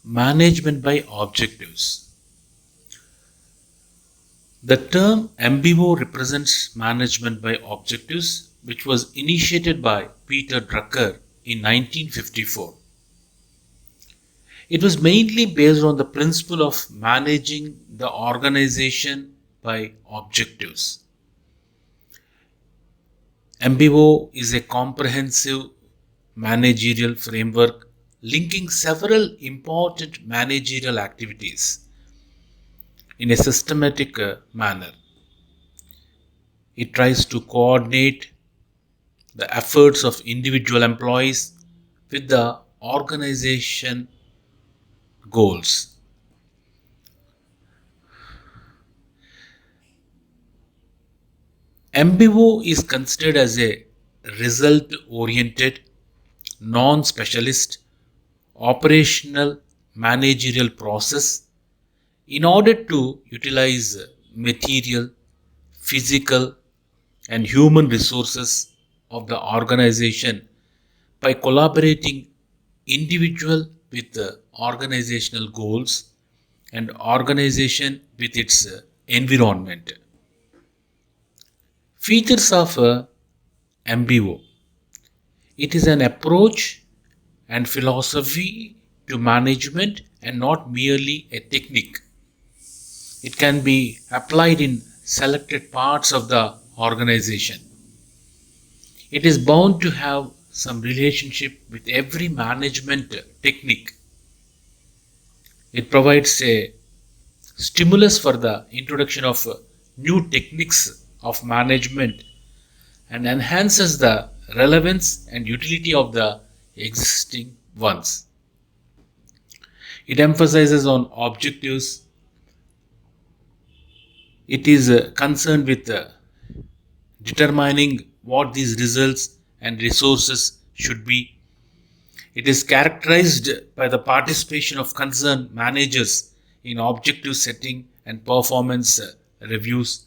Management by objectives. The term MBO represents management by objectives, which was initiated by Peter Drucker in 1954. It was mainly based on the principle of managing the organization by objectives. MBO is a comprehensive managerial framework linking several important managerial activities in a systematic manner. It tries to coordinate the efforts of individual employees with the organization goals. MBO is considered as a result oriented, non specialist, operational managerial process in order to utilize material, physical, and human resources of the organization by collaborating individual with the organizational goals and organization with its environment. Features of MBO. It is an approach and philosophy to management and not merely a technique. It can be applied in selected parts of the organization. It is bound to have some relationship with every management technique. It provides a stimulus for the introduction of new techniques of management and enhances the relevance and utility of the existing ones. It emphasizes on objectives. It is concerned with determining what these results and resources should be. It is characterized by the participation of concerned managers in objective setting and performance reviews.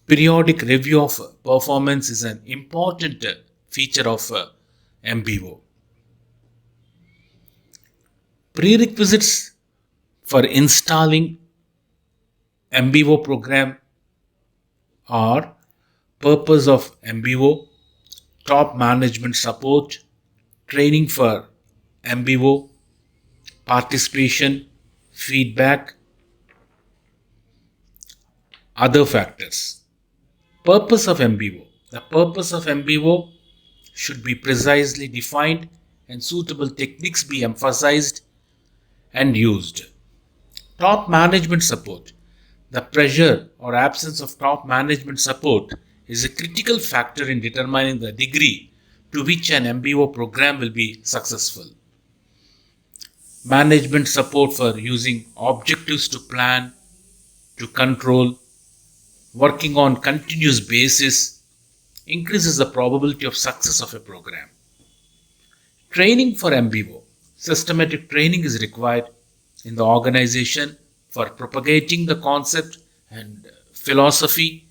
Periodic review of performance is an important feature of MBO. Prerequisites for installing MBO program are purpose of MBO, top management support, training for MBO, participation, feedback, other factors. Purpose of MBO. The purpose of MBO should be precisely defined and suitable techniques be emphasized and used. Top management support. The pressure or absence of top management support is a critical factor in determining the degree to which an MBO program will be successful. Management support for using objectives to plan, to control, working on continuous basis increases the probability of success of a program. Training for MBO. Systematic training is required in the organization for propagating the concept and philosophy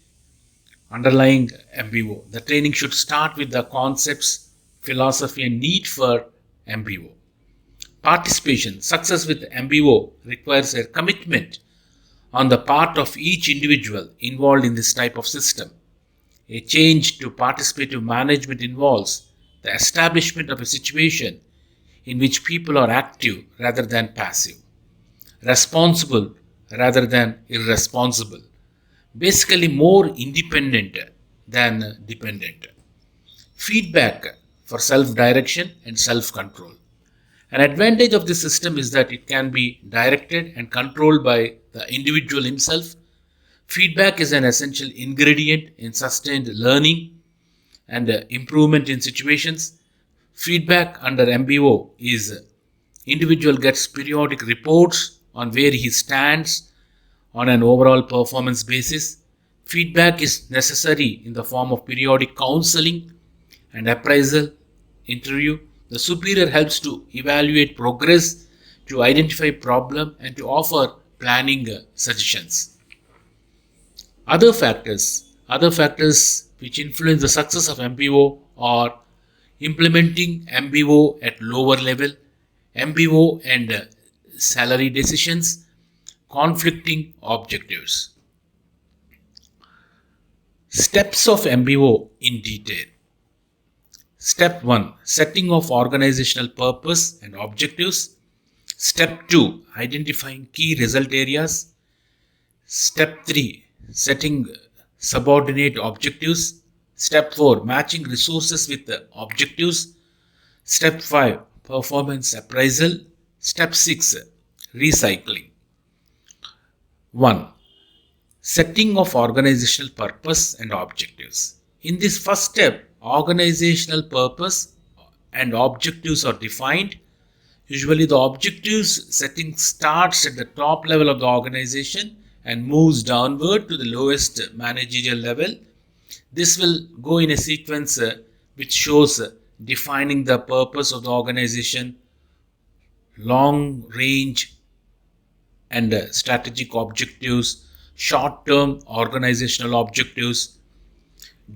underlying MBO. The training should start with the concepts, philosophy, and need for MBO. Participation. Success with MBO requires a commitment on the part of each individual involved in this type of system. A change to participative management involves the establishment of a situation in which people are active rather than passive, responsible rather than irresponsible, basically more independent than dependent. Feedback for self-direction and self-control. An advantage of this system is that it can be directed and controlled by the individual himself. Feedback is an essential ingredient in sustained learning and improvement in situations. Feedback under MBO is individual gets periodic reports on where he stands on an overall performance basis. Feedback is necessary in the form of periodic counseling and appraisal interview. The superior helps to evaluate progress, to identify problem and to offer planning suggestions. Other factors which influence the success of MBO are implementing MBO at lower level, MBO and salary decisions, conflicting objectives. Steps of MBO in detail. Step 1, setting of organizational purpose and objectives. Step 2, identifying key result areas. Step 3, setting subordinate objectives. Step 4, matching resources with the objectives. Step 5, performance appraisal. Step 6, recycling. 1. Setting of organizational purpose and objectives. In this first step, organizational purpose and objectives are defined. Usually the objectives setting starts at the top level of the organization and moves downward to the lowest managerial level. This will go in a sequence which shows defining the purpose of the organization, long range and strategic objectives, short-term organizational objectives,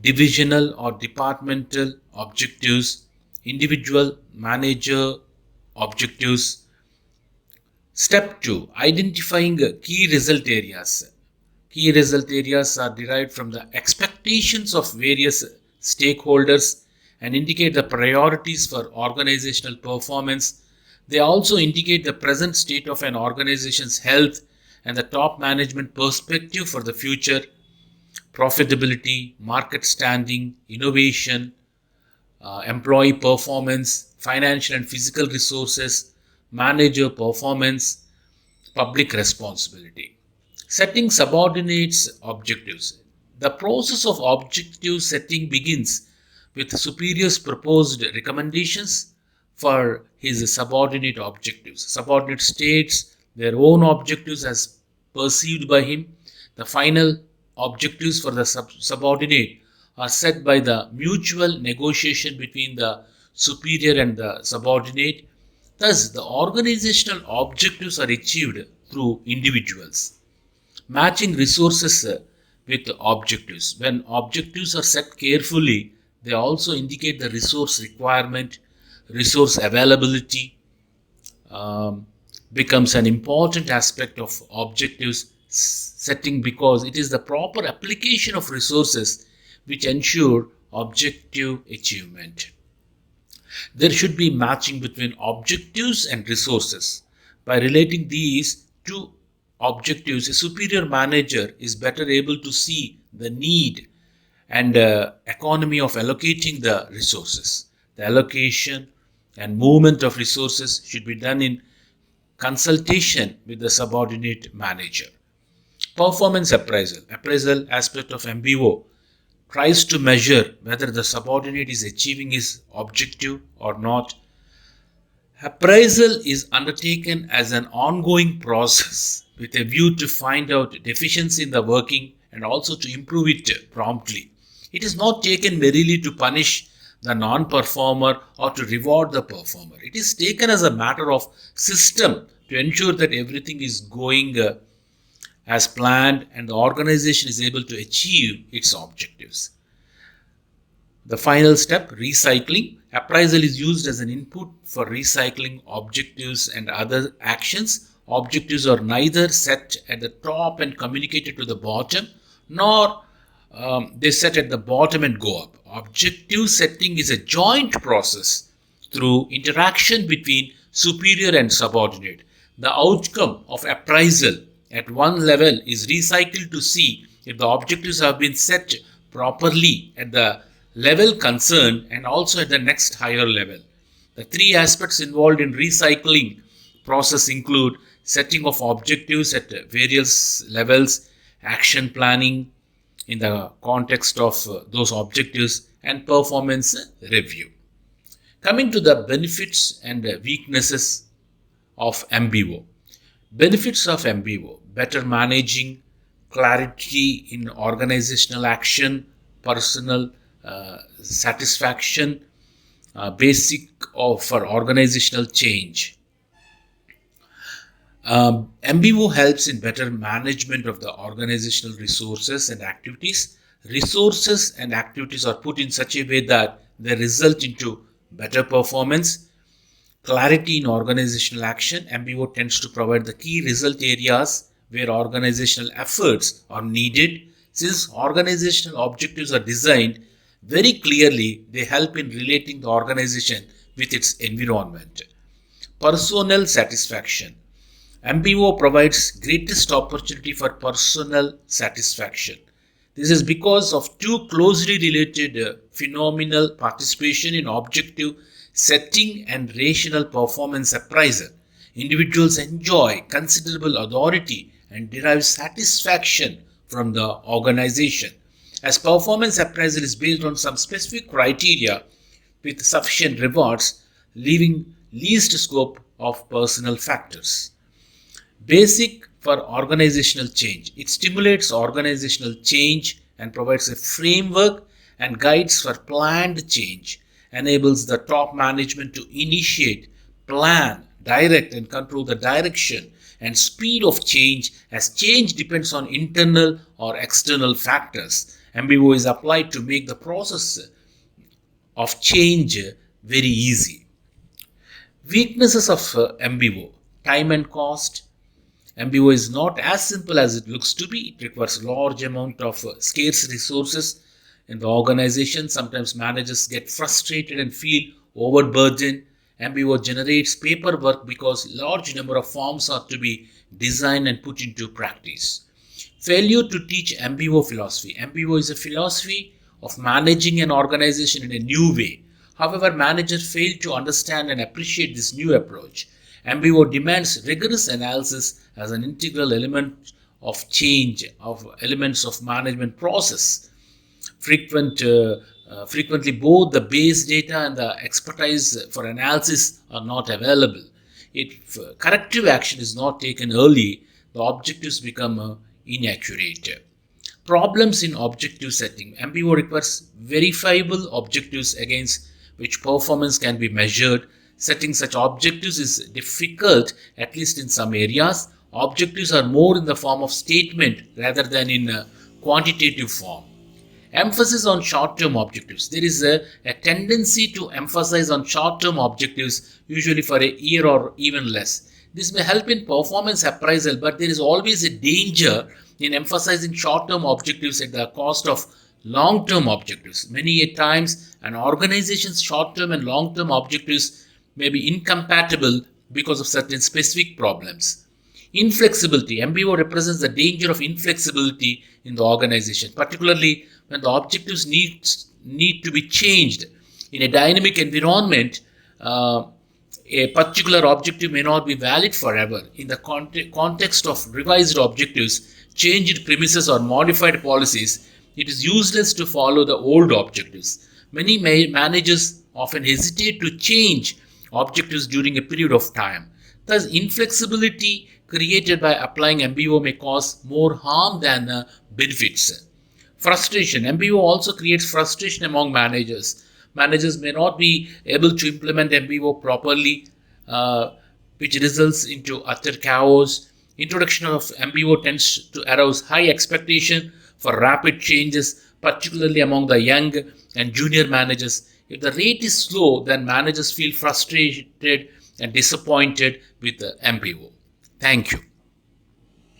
divisional or departmental objectives, individual manager objectives. Step 2, identifying key result areas. Key result areas are derived from the expectations of various stakeholders and indicate the priorities for organizational performance. They also indicate the present state of an organization's health and the top management perspective for the future. Profitability, market standing, innovation, employee performance, financial and physical resources, manager performance, public responsibility. Setting subordinates objectives. The process of objective setting begins with superior's proposed recommendations for his subordinate objectives. Subordinate states their own objectives as perceived by him. The final objectives for the subordinate are set by the mutual negotiation between the superior and the subordinate. Thus, the organizational objectives are achieved through individuals. Matching resources with objectives. When objectives are set carefully, they also indicate the resource requirement, resource availability becomes an important aspect of objectives setting because it is the proper application of resources which ensure objective achievement. There should be matching between objectives and resources. By relating these two objectives, a superior manager is better able to see the need and economy of allocating the resources. The allocation and movement of resources should be done in consultation with the subordinate manager. Performance appraisal. Appraisal aspect of MBO tries to measure whether the subordinate is achieving his objective or not. Appraisal is undertaken as an ongoing process with a view to find out deficiency in the working and also to improve it promptly. It is not taken merely to punish the non-performer or to reward the performer. It is taken as a matter of system to ensure that everything is going as planned and the organization is able to achieve its objectives. The final step, recycling. Appraisal is used as an input for recycling objectives and other actions. Objectives are neither set at the top and communicated to the bottom, nor they set at the bottom and go up. Objective setting is a joint process through interaction between superior and subordinate. The outcome of appraisal at one level is recycled to see if the objectives have been set properly at the level concerned and also at the next higher level. The three aspects involved in recycling process include setting of objectives at various levels, action planning in the context of those objectives, and performance review. Coming to the benefits and weaknesses of MBO. Benefits of MBO: better managing, clarity in organizational action, personal satisfaction, basic for organizational change. MBO helps in better management of the organizational resources and activities. Resources and activities are put in such a way that they result into better performance, clarity in organizational action. MBO tends to provide the key result areas where organizational efforts are needed. Since organizational objectives are designed very clearly, they help in relating the organization with its environment. Personal satisfaction. MBO provides greatest opportunity for personal satisfaction. This is because of two closely related phenomenal participation in objective setting and rational performance appraisal. Individuals enjoy considerable authority and derive satisfaction from the organization. As performance appraisal is based on some specific criteria with sufficient rewards, leaving least scope of personal factors. Basic for organizational change. It stimulates organizational change and provides a framework and guides for planned change, enables the top management to initiate, plan, direct, and control the direction and speed of change as change depends on internal or external factors. MBO is applied to make the process of change very easy. Weaknesses of MBO. Time and cost. MBO is not as simple as it looks to be. It requires a large amount of scarce resources in the organization. Sometimes managers get frustrated and feel overburdened. MBO generates paperwork because large number of forms are to be designed and put into practice. Failure to teach MBO philosophy. MBO is a philosophy of managing an organization in a new way. However, managers fail to understand and appreciate this new approach. MBO demands rigorous analysis as an integral element of change, of elements of management process. Frequently, both the base data and the expertise for analysis are not available. If corrective action is not taken early, the objectives become inaccurate. Problems in objective setting. MBO requires verifiable objectives against which performance can be measured. Setting such objectives is difficult, at least in some areas. Objectives are more in the form of statement rather than in a quantitative form. Emphasis on short-term objectives. There is a tendency to emphasize on short-term objectives, usually for a year or even less. This may help in performance appraisal, but there is always a danger in emphasizing short-term objectives at the cost of long-term objectives. Many a times, an organization's short-term and long-term objectives may be incompatible because of certain specific problems. Inflexibility. MBO represents the danger of inflexibility in the organization, particularly when the objectives need to be changed. In a dynamic environment, a particular objective may not be valid forever. In the context of revised objectives, changed premises, or modified policies, it is useless to follow the old objectives. Many managers often hesitate to change objectives during a period of time. Thus, inflexibility created by applying MBO may cause more harm than benefits. Frustration. MBO also creates frustration among managers. Managers may not be able to implement MBO properly, which results into utter chaos. Introduction of MBO tends to arouse high expectation for rapid changes, particularly among the young and junior managers. If the rate is slow, then managers feel frustrated and disappointed with the MBO. Thank you.